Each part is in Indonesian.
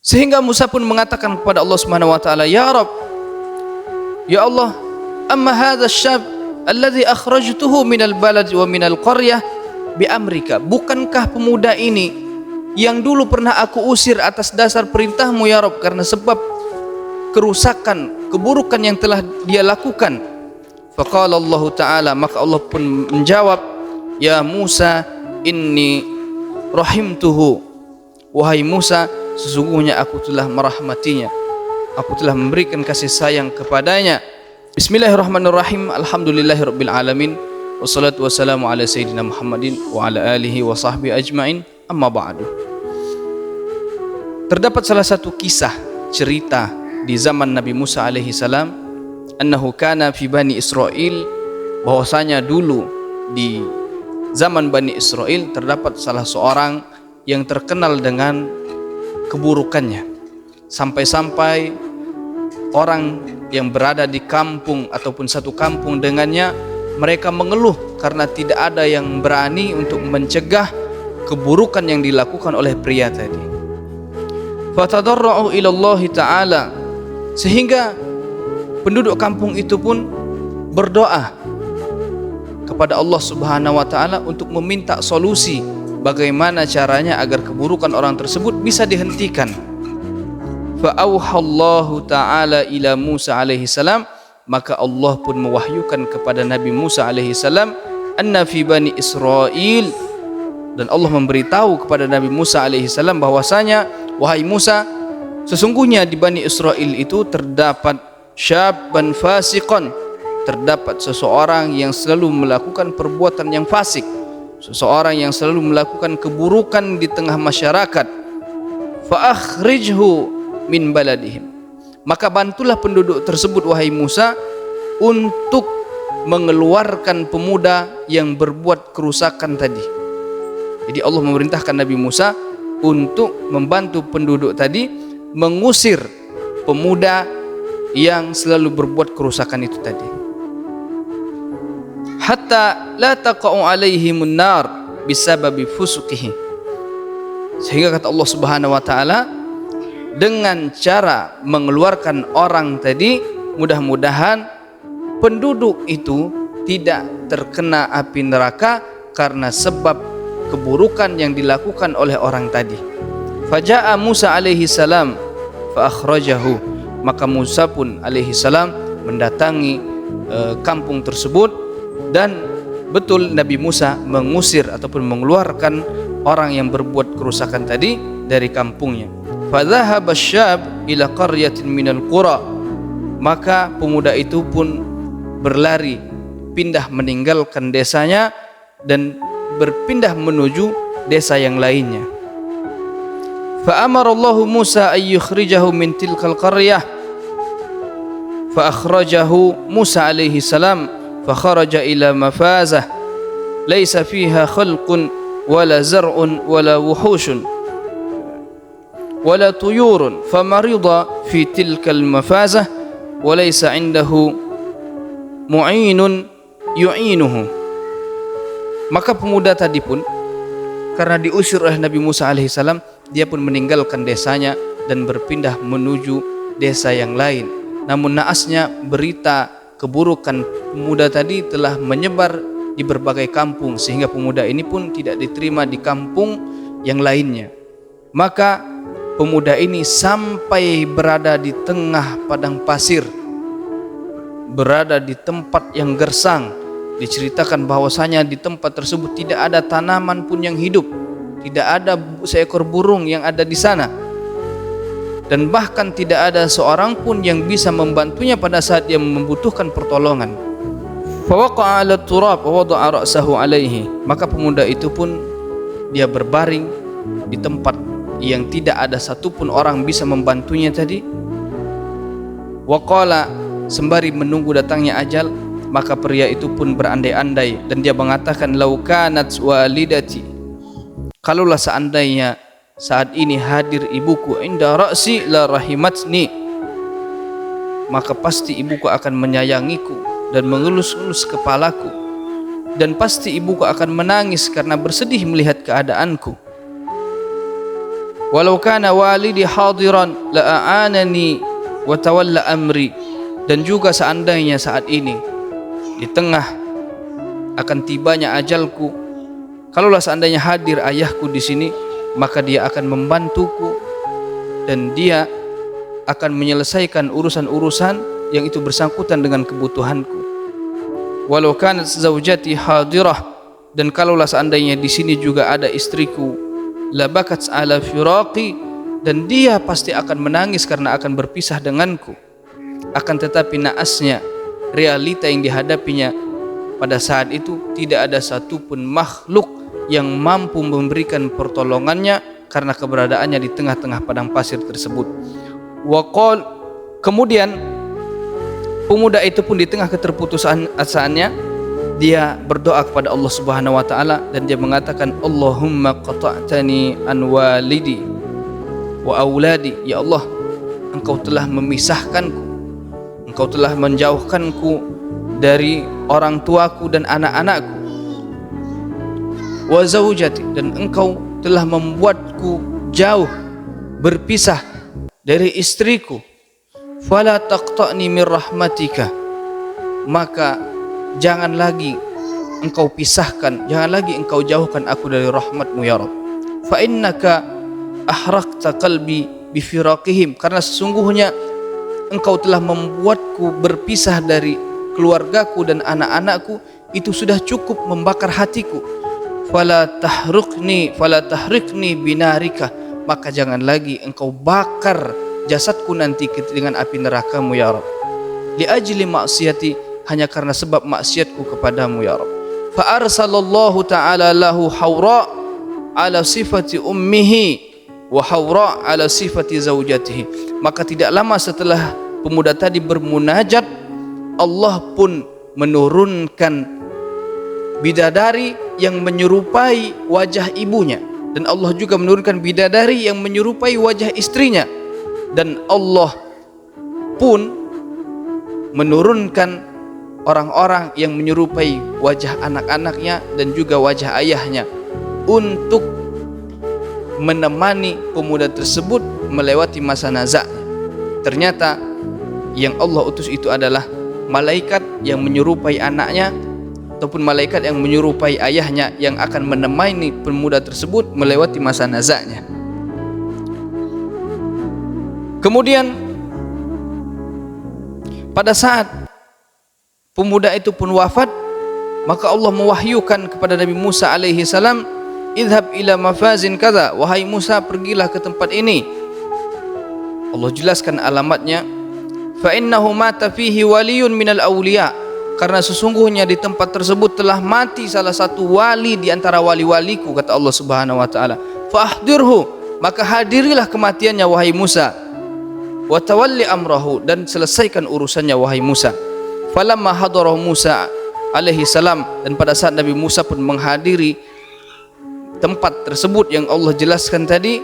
Sehingga Musa pun mengatakan kepada Allah Subhanahu wa taala, "Ya Rabb, ya Allah, amma hadha syab alladhi akhrajtuhu minal balad wa minal qaryah bi amrika." Bukankah pemuda ini yang dulu pernah aku usir atas dasar perintahmu ya Rabb, karena sebab kerusakan, keburukan yang telah dia lakukan. Faqala Allah Ta'ala, maka Allah pun menjawab, "Ya Musa, inni rahimtuhu." Wahai Musa, sesungguhnya aku telah merahmatinya, aku telah memberikan kasih sayang kepadanya. Bismillahirrahmanirrahim. Alhamdulillahirabbil alamin. Wassalatu wassalamu ala sayyidina Muhammadin wa ala alihi wa sahbihi ajmain. Amma ba'du. Terdapat salah satu kisah cerita di zaman Nabi Musa alaihi salam, annahu kana fi Bani Israel, bahwasanya dulu di zaman Bani Israel terdapat salah seorang yang terkenal dengan keburukannya, sampai-sampai orang yang berada di kampung ataupun satu kampung dengannya, mereka mengeluh karena tidak ada yang berani untuk mencegah keburukan yang dilakukan oleh pria tadi. Fatadarra'u ila Allah Ta'ala, sehingga penduduk kampung itu pun berdoa kepada Allah Subhanahu wa taala untuk meminta solusi bagaimana caranya agar keburukan orang tersebut bisa dihentikan. Fa auhallahu ta'ala ila Musa alaihi salam, maka Allah pun mewahyukan kepada Nabi Musa alaihi salam, anna fi Bani Israel, dan Allah memberitahu kepada Nabi Musa alaihi salam bahwasanya, wahai Musa, sesungguhnya di Bani Israel itu terdapat syabban fasiqan, terdapat seseorang yang selalu melakukan perbuatan yang fasik, seseorang yang selalu melakukan keburukan di tengah masyarakat. Fa akhrijhu min baladihim, maka bantulah penduduk tersebut wahai Musa untuk mengeluarkan pemuda yang berbuat kerusakan tadi. Jadi Allah memerintahkan Nabi Musa untuk membantu penduduk tadi mengusir pemuda yang selalu berbuat kerusakan itu tadi. Hatta la taqa'u alaihimun nar bisababi fusuqihi, sehingga kata Allah Subhanahu wa taala, dengan cara mengeluarkan orang tadi, mudah-mudahan penduduk itu tidak terkena api neraka karena sebab keburukan yang dilakukan oleh orang tadi. Faja'a Musa alaihi salam fa akhrajahu, maka Musa pun alaihi salam mendatangi kampung tersebut, dan betul Nabi Musa mengusir ataupun mengeluarkan orang yang berbuat kerusakan tadi dari kampungnya. Fadhahaba syab ila qaryatin minal qura, maka pemuda itu pun berlari, pindah meninggalkan desanya dan berpindah menuju desa yang lainnya. Fa amara Allahu Musa ay yukhrijahu min tilkal qaryah, fa akhrajahu Musa alaihi salam fa kharaja ila mafazah laysa fiha khalqun wala zar'un wala wuhushun wala tuyurun, famarida fi tilkal mafazah wa laysa indahu mu'inun yu'inuhu. Maka pemuda tadi pun karena diusir oleh Nabi Musa alaihi salam, dia pun meninggalkan desanya dan berpindah menuju desa yang lain. Namun naasnya berita keburukan pemuda tadi telah menyebar di berbagai kampung, sehingga pemuda ini pun tidak diterima di kampung yang lainnya. Maka pemuda ini sampai berada di tengah padang pasir, berada di tempat yang gersang. Diceritakan bahwasanya di tempat tersebut tidak ada tanaman pun yang hidup, tidak ada seekor burung yang ada di sana, dan bahkan tidak ada seorang pun yang bisa membantunya pada saat dia membutuhkan pertolongan. Fawaqa'a 'ala turab wa wada'a ra'sahu 'alaihi, maka pemuda itu pun dia berbaring di tempat yang tidak ada satupun orang bisa membantunya tadi. Waqala, sembari menunggu datangnya ajal, maka pria itu pun berandai-andai dan dia mengatakan, lau kanat walidati, kalaulah seandainya saat ini hadir ibuku, inda ra'si la rahimatni, maka pasti ibuku akan menyayangiku dan mengelus-elus kepalaku, dan pasti ibuku akan menangis karena bersedih melihat keadaanku. walau kana walidi hadiran la'anani wa tawalla amri. Dan juga seandainya saat ini di tengah akan tibanya ajalku, kalaulah seandainya hadir ayahku di sini, maka dia akan membantuku dan dia akan menyelesaikan urusan-urusan yang itu bersangkutan dengan kebutuhanku. Walau kanat zaujati hadirah, dan kalaulah seandainya di sini juga ada istriku, la bakat ala firaqi, dan dia pasti akan menangis karena akan berpisah denganku. Akan tetapi naasnya realita yang dihadapinya pada saat itu, tidak ada satupun makhluk yang mampu memberikan pertolongannya karena keberadaannya di tengah-tengah padang pasir tersebut. Waqal, kemudian pemuda itu pun di tengah keterputusan asaannya, dia berdoa kepada Allah Subhanahu wa taala dan dia mengatakan, Allahumma qata'tani an walidi wa auladi. Ya Allah, Engkau telah memisahkanku, Engkau telah menjauhkanku dari orang tuaku dan anak-anakku. Wa zaujati, dan Engkau telah membuatku jauh berpisah dari istriku. Fala taqta'ni min rahmatika, maka jangan lagi Engkau pisahkan, jangan lagi Engkau jauhkan aku dari rahmatmu ya Rabb. Fa innaka ahraqta qalbi bi firaqihim, karena sesungguhnya Engkau telah membuatku berpisah dari keluargaku dan anak-anakku, itu sudah cukup membakar hatiku. Fala tahriqni binarika, maka jangan lagi Engkau bakar jasadku nanti dengan api nerakamu ya Rabb. Li ajli maksiati, hanya karena sebab maksiatku kepadamu ya Rabb. Fa arsalallahu ta'ala lahu hawra ala sifati ummihi wa hawra ala sifati zaujatihi. Maka tidak lama setelah pemuda tadi bermunajat, Allah pun menurunkan bidadari yang menyerupai wajah ibunya, dan Allah juga menurunkan bidadari yang menyerupai wajah istrinya, dan Allah pun menurunkan orang-orang yang menyerupai wajah anak-anaknya dan juga wajah ayahnya untuk menemani pemuda tersebut melewati masa nazaknya. Ternyata yang Allah utus itu adalah malaikat yang menyerupai anaknya ataupun malaikat yang menyerupai ayahnya yang akan menemani pemuda tersebut melewati masa nazaknya. Kemudian pada saat pemuda itu pun wafat, maka Allah mewahyukan kepada Nabi Musa alaihi salam, idhab ila mafazin kadza, wahai Musa, pergilah ke tempat ini. Allah jelaskan alamatnya, fa innahu mata fihi waliyun minal awliya, karena sesungguhnya di tempat tersebut telah mati salah satu wali di antara wali-waliku, kata Allah Subhanahu wa taala. Fa ahdirhu, maka hadirilah kematiannya wahai Musa. Wa tawalli amrahu, dan selesaikan urusannya wahai Musa. Falamma hadara Musa alaihi salam, dan pada saat Nabi Musa pun menghadiri tempat tersebut yang Allah jelaskan tadi,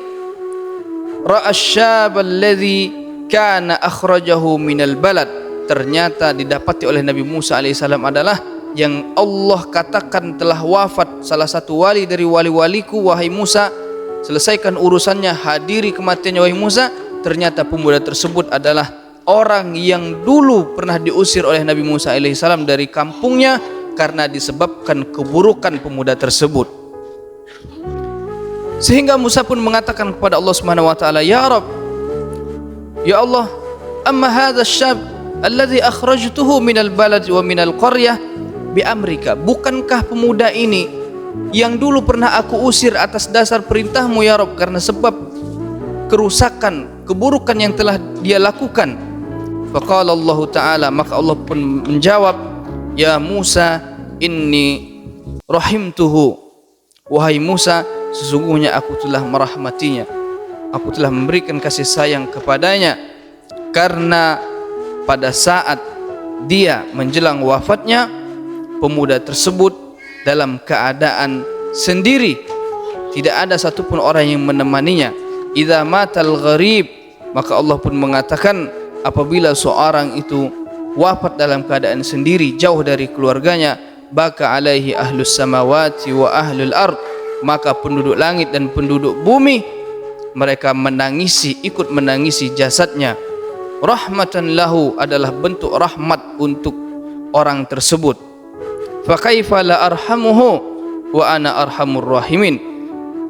ra'asyab alladhi kana akhrajahu minal balad, ternyata didapati oleh Nabi Musa alaihissalam adalah yang Allah katakan telah wafat salah satu wali dari wali-waliku, wahai Musa, selesaikan urusannya, hadiri kematiannya wahai Musa. Ternyata pemuda tersebut adalah orang yang dulu pernah diusir oleh Nabi Musa alaihissalam dari kampungnya karena disebabkan keburukan pemuda tersebut. Sehingga Musa pun mengatakan kepada Allah Subhanahu wa taala, ya Rabb, ya Allah, amma hadha syab alladhi akhrajtuhu minal balad wa minal qaryah bi amrika, bukankah pemuda ini yang dulu pernah aku usir atas dasar perintahmu ya Rabb, karena sebab kerusakan, keburukan yang telah dia lakukan. Faqala Allah taala, maka Allah pun menjawab, ya Musa inni rahimtuhu, wahai Musa, sesungguhnya aku telah merahmatinya, aku telah memberikan kasih sayang kepadanya, karena pada saat dia menjelang wafatnya, pemuda tersebut dalam keadaan sendiri, tidak ada satupun orang yang menemaninya. Idza matal gharib, maka Allah pun mengatakan, apabila seorang itu wafat dalam keadaan sendiri, jauh dari keluarganya, baka alaihi ahlus samawati wa ahlul ard, maka penduduk langit dan penduduk bumi mereka menangisi, ikut menangisi jasadnya. Rahmatan lahu adalah bentuk rahmat untuk orang tersebut. Fa kaifa la arhamuhu wa ana arhamur rahimin.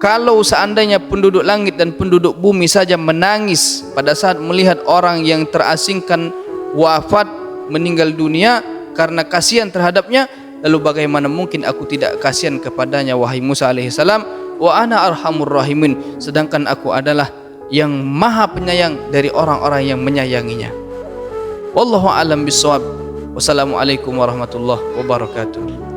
Kalau seandainya penduduk langit dan penduduk bumi saja menangis pada saat melihat orang yang terasingkan wafat, meninggal dunia karena kasihan terhadapnya, lalu bagaimana mungkin aku tidak kasihan kepadanya wahai Musa alaihissalam? Wa ana arhamur rahimin, sedangkan aku adalah yang maha penyayang dari orang-orang yang menyayanginya. Wallahu a'lam bishawab. Wassalamualaikum warahmatullahi wabarakatuh.